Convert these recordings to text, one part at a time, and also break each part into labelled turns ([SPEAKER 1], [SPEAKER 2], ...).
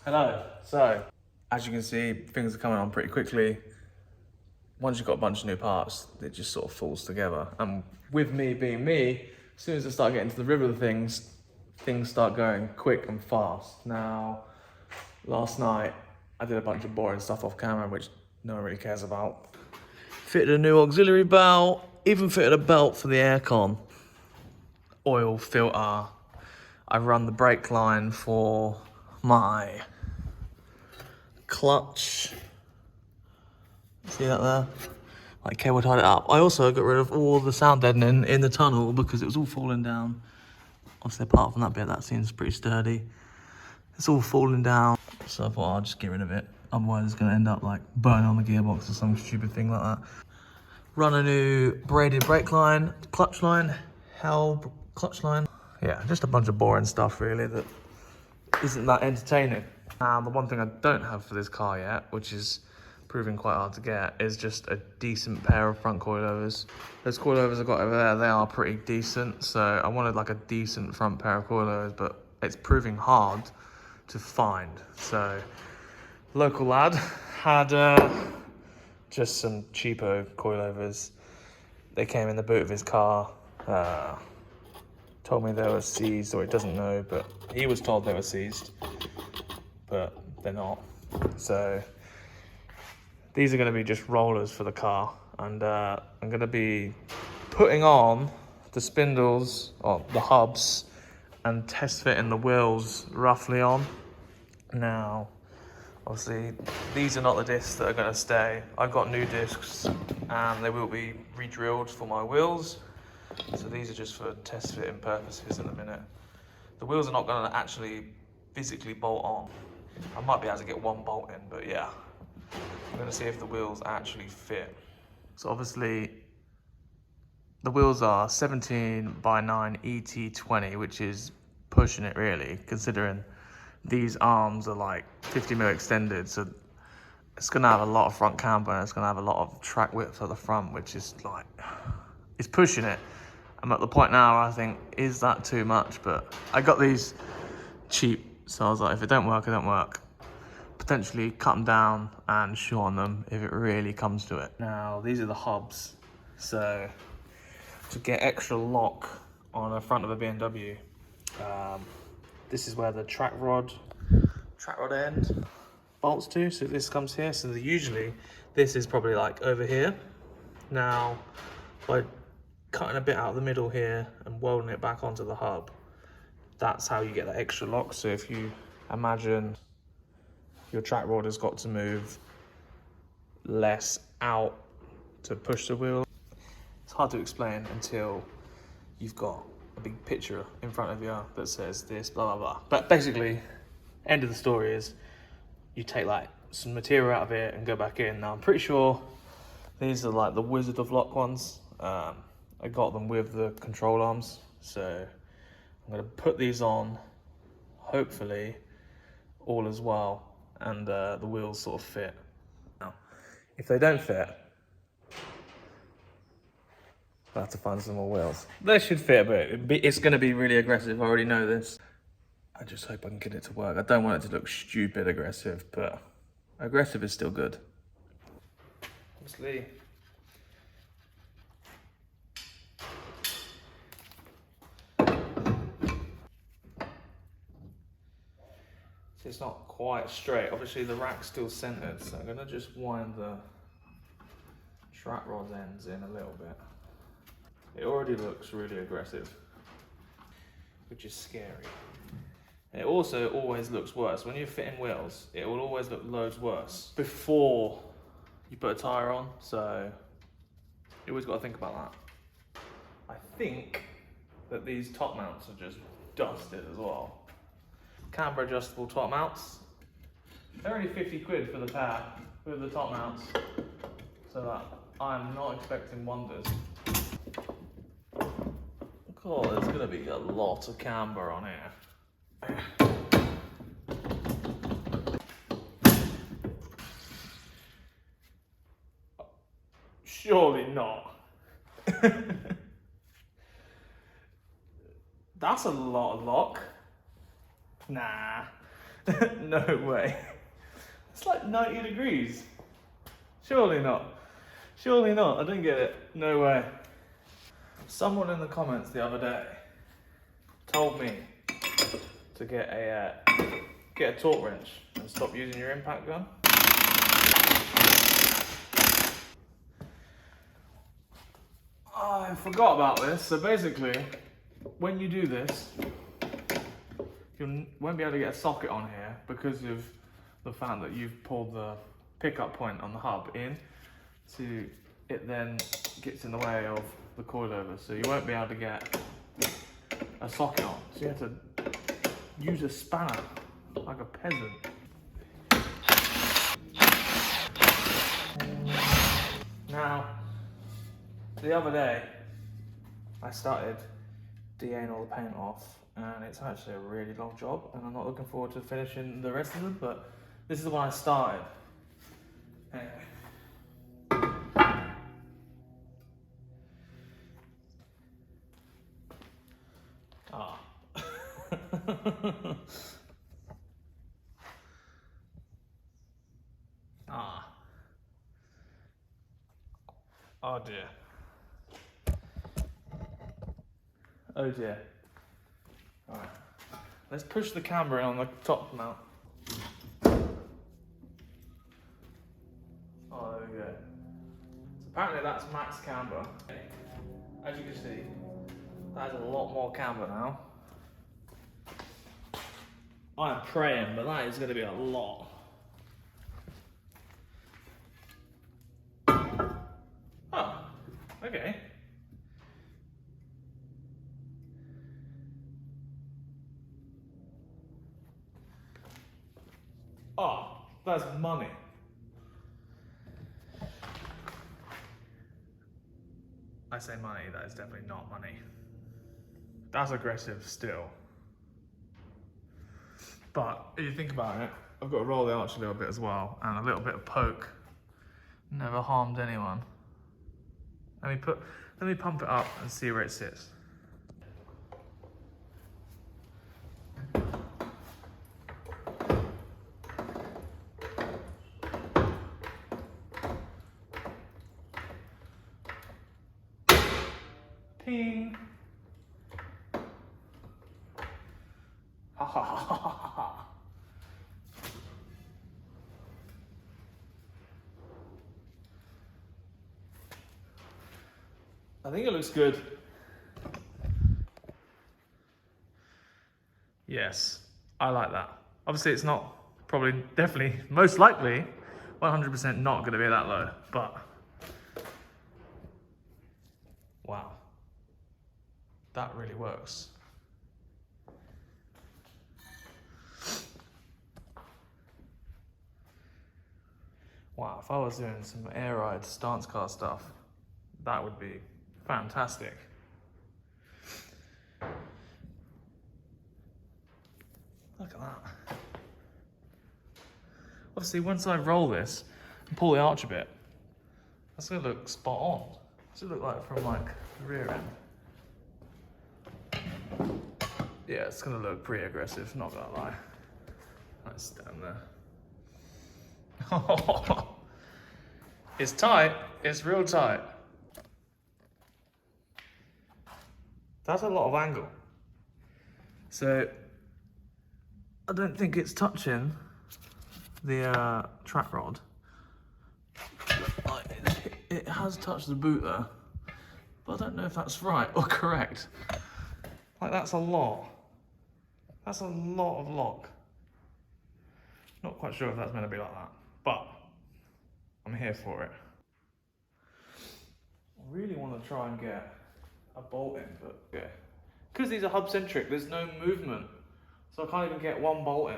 [SPEAKER 1] Hello. So, as you can see, things are coming on pretty quickly. Once you've got a bunch of new parts, it just sort of falls together. And with me being me, as soon as I start getting to the rhythm of things start going quick and fast. Now, last night, I did a bunch of boring stuff off camera, which no one really cares about. Fitted a new auxiliary belt, even fitted a belt for the aircon. Oil filter. I run the brake line for my clutch. See that there? Like cable tied it up. I also got rid of all the sound deadening in the tunnel because it was all falling down. Obviously apart from that bit, that seems pretty sturdy. It's all falling down. So I thought I'll just get rid of it. Otherwise it's gonna end up like burning on the gearbox or some stupid thing like that. Run a new braided brake line, clutch line, clutch line. Yeah, just a bunch of boring stuff really that isn't that entertaining. The one thing I don't have for this car yet, which is proving quite hard to get, is just a decent pair of front coilovers. Those coilovers I've got over there, they are pretty decent. So I wanted like a decent front pair of coilovers, but it's proving hard to find. So local lad had just some cheapo coilovers. They came in the boot of his car. Told me they were seized, or he doesn't know, but he was told they were seized, but they're not. So these are going to be just rollers for the car, and I'm going to be putting on the spindles, or the hubs, and test fitting the wheels roughly on. Now, obviously, these are not the discs that are going to stay. I've got new discs, and they will be re-drilled for my wheels. So these are just for test fitting purposes in a minute. The wheels are not going to actually physically bolt on. I might be able to get one bolt in, but yeah. I'm going to see if the wheels actually fit. So obviously, the wheels are 17x9 ET20, which is pushing it really, considering these arms are like 50mm extended. So it's going to have a lot of front camber, and it's going to have a lot of track width at the front, which is like, it's pushing it. I'm at the point now where I think, is that too much? But I got these cheap, so I was like, if it don't work, it don't work. Potentially cut them down and shorten them if it really comes to it. Now, these are the hubs. So to get extra lock on the front of a BMW, this is where the track rod end bolts to. So this comes here. So usually this is probably like over here. Now, by cutting a bit out of the middle here and welding it back onto the hub, that's how you get that extra lock. So if you imagine your track rod has got to move less out to push the wheel, it's hard to explain until you've got a big picture in front of you that says this, blah, blah, blah. But basically, end of the story is you take like some material out of it and go back in. Now I'm pretty sure these are like the Wizard of Lock ones. I got them with the control arms, so I'm going to put these on, hopefully all as well, and the wheels sort of fit. Now, if they don't fit, I'll have to find some more wheels. They should fit, but it's going to be really aggressive, I already know this. I just hope I can get it to work. I don't want it to look stupid aggressive, but aggressive is still good. Obviously, it's not quite straight. Obviously the rack's still centered, so I'm gonna just wind the track rod ends in a little bit. It already looks really aggressive, which is scary. And it also always looks worse. When you're fitting wheels, it will always look loads worse before you put a tire on, so you always gotta think about that. I think that these top mounts are just dusted as well. Camber adjustable top mounts. They're only 50 quid for the pair with the top mounts, so that I'm not expecting wonders. Oh, there's gonna be a lot of camber on here. Surely not. That's a lot of lock. Nah. No way. It's like 90 degrees. Surely not. Surely not. I didn't get it. No way. Someone in the comments the other day told me to get a torque wrench and stop using your impact gun. I forgot about this. So basically, when you do this, you won't be able to get a socket on here because of the fact that you've pulled the pickup point on the hub in, so it then gets in the way of the coilover, so you won't be able to get a socket on. So you have to use a spanner like a peasant. Now, the other day I started DAing all the paint off, and it's actually a really long job, and I'm not looking forward to finishing the rest of them, but this is the one I started. Anyway. Ah. Ah. Oh dear. Oh dear. Alright. Let's push the camber in on the top mount. Oh, there we go. So apparently that's max camber. As you can see, that is a lot more camber now. I'm praying, but that is going to be a lot. Oh, okay. Oh, that's money. I say money, that is definitely not money. That's aggressive still. But if you think about it, I've got to roll the arch a little bit as well, and a little bit of poke never harmed anyone. Let me pump it up and see where it sits. Ping. Ha ha ha ha ha ha. I think it looks good. Yes, I like that. Obviously it's not, probably, definitely, most likely, 100% not going to be that low, but wow, that really works. Wow, if I was doing some air ride stance car stuff, that would be fantastic. Look at that. Obviously, once I roll this and pull the arch a bit, that's gonna look spot on. What's it look like from like the rear end? Yeah, it's gonna look pretty aggressive, not gonna lie. Let's stand there. It's tight, it's real tight. That's a lot of angle. So, I don't think it's touching the track rod. It has touched the boot there, but I don't know if that's right or correct. Like, that's a lot. That's a lot of lock. Not quite sure if that's meant to be like that, but I'm here for it. I really want to try and get a bolt in, but yeah. Because these are hub centric, there's no movement. So I can't even get one bolt in.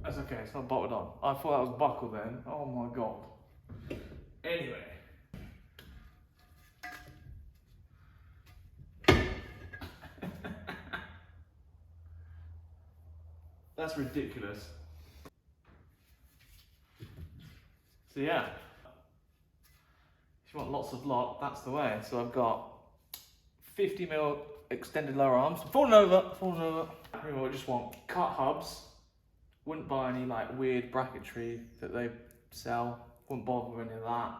[SPEAKER 1] That's okay, it's not bolted on. I thought that was buckled then. Oh my god. Anyway. That's ridiculous. So yeah, if you want lots of lock, that's the way. So I've got 50mm extended lower arms. Falling over. I just want cut hubs. Wouldn't buy any like weird bracketry that they sell. Wouldn't bother with any of that.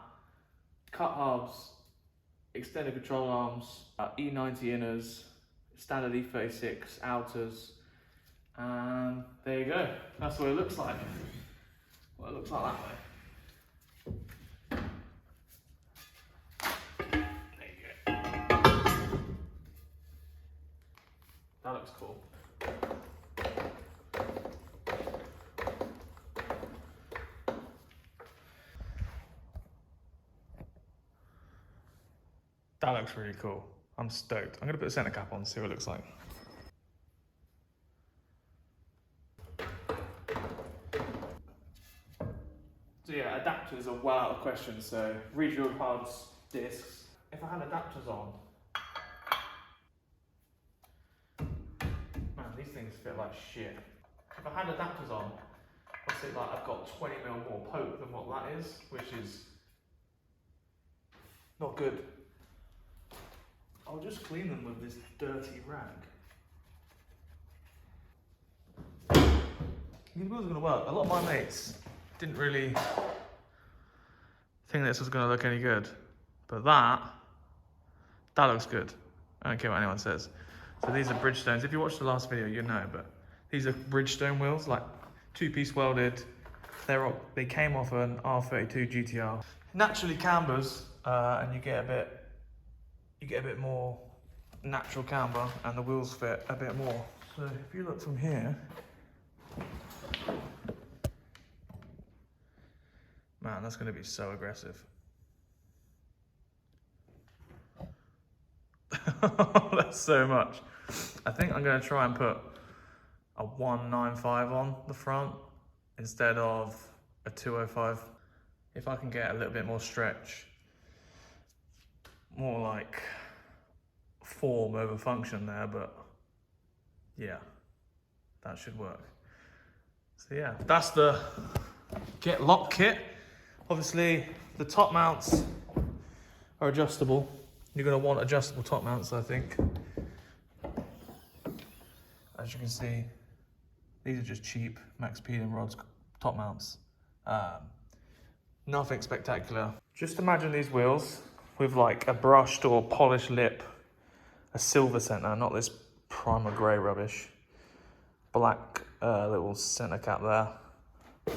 [SPEAKER 1] Cut hubs, extended control arms, E90 inners, standard E36 outers, and there you go. That's what it looks like. What it looks like that way. There you go. That looks cool. That looks really cool. I'm stoked. I'm gonna put the center cap on, see what it looks like. So yeah, adapters are well out of question. So regional hubs, discs. If I had adapters on, man, these things fit like shit. If I had adapters on, I'd say like I've got 20mm more poke than what that is, which is not good. I'll just clean them with this dirty rag. These wheels are going to work. A lot of my mates didn't really think this was going to look any good. But that looks good. I don't care what anyone says. So these are Bridgestones. If you watched the last video, you know, but these are Bridgestone wheels, like 2-piece welded. They came off an R32 GTR. Naturally cambers, and you get a bit more natural camber, and the wheels fit a bit more. So if you look from here, man, that's going to be so aggressive. That's so much. I think I'm going to try and put a 195 on the front instead of a 205. If I can get a little bit more stretch, more like form over function there, but yeah, that should work. So yeah, that's the get lock kit. Obviously the top mounts are adjustable. You're going to want adjustable top mounts, I think. As you can see, these are just cheap Max Pedon rods top mounts. Nothing spectacular. Just imagine these wheels with like a brushed or polished lip, a silver center, not this primer grey rubbish. Black little center cap there.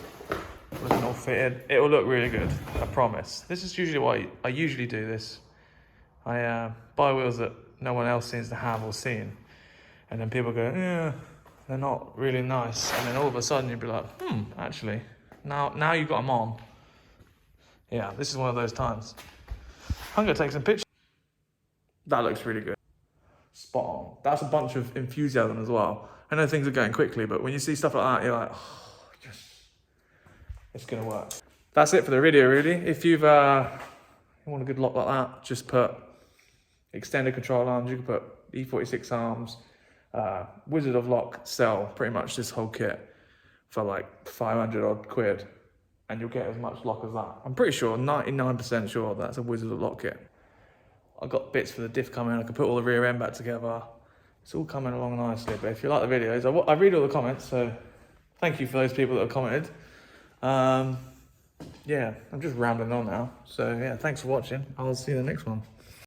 [SPEAKER 1] Looking all fitted. It will look really good, I promise. This is usually why I usually do this. I buy wheels that no one else seems to have or seen. And then people go, yeah, they're not really nice. And then all of a sudden you'd be like, actually, now you've got them on. Yeah, this is one of those times. I'm gonna take some pictures. That looks really good. Spot on. That's a bunch of enthusiasm as well. I know things are going quickly, but when you see stuff like that, you're like, oh, yes, it's gonna work. That's it for the video, really. If you want a good lock like that, just put extended control arms. You can put E36 arms. Wizard of Lock sell pretty much this whole kit for like 500 odd quid, and you'll get as much lock as that. I'm pretty sure, 99% sure, that's a Wizard of Lock kit. I've got bits for the diff coming. I can put all the rear end back together. It's all coming along nicely. But if you like the videos, I read all the comments, so thank you for those people that have commented. Yeah, I'm just rambling on now. So yeah, thanks for watching. I'll see you in the next one.